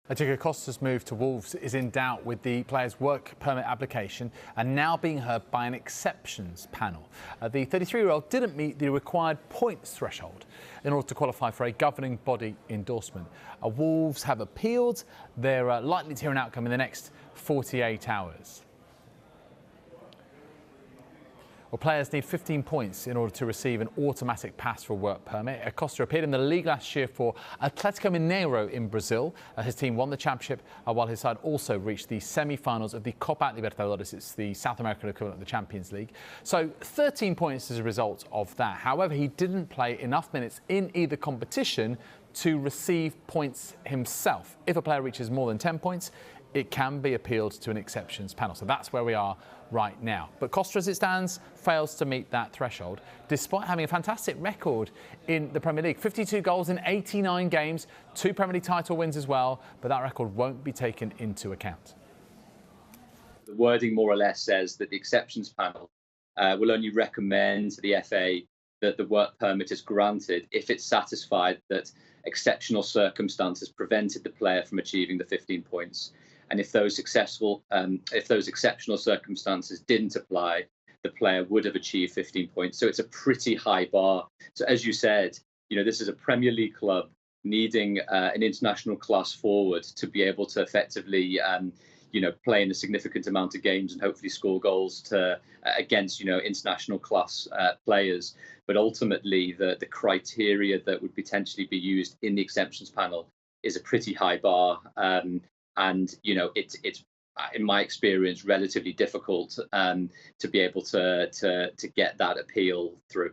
Costa's move to Wolves is in doubt, with the player's work permit application and now being heard by an exceptions panel. The 33-year-old didn't meet the required points threshold in order to qualify for a governing body endorsement. Wolves have appealed. They're likely to hear an outcome in the next 48 hours. Well, players need 15 points in order to receive an automatic pass for a work permit. Costa appeared in the league last year for Atletico Mineiro in Brazil. His team won the championship, while his side also reached the semi-finals of the Copa Libertadores. It's the South American equivalent of the Champions League. So 13 points as a result of that. However, he didn't play enough minutes in either competition to receive points himself. If a player reaches more than 10 points, it can be appealed to an exceptions panel. So that's where we are right now. But Costa, as it stands, fails to meet that threshold, despite having a fantastic record in the Premier League. 52 goals in 89 games, 2 Premier League title wins as well, but that record won't be taken into account. The wording more or less says that the exceptions panel will only recommend to the FA that the work permit is granted if it's satisfied that exceptional circumstances prevented the player from achieving the 15 points. And if those exceptional circumstances didn't apply, the player would have achieved 15 points. So it's a pretty high bar. So as you said, this is a Premier League club needing an international class forward to be able to effectively, play in a significant amount of games and hopefully score goals against, international class players. But ultimately, the criteria that would potentially be used in the exemptions panel is a pretty high bar. And it's in my experience relatively difficult to be able to get that appeal through.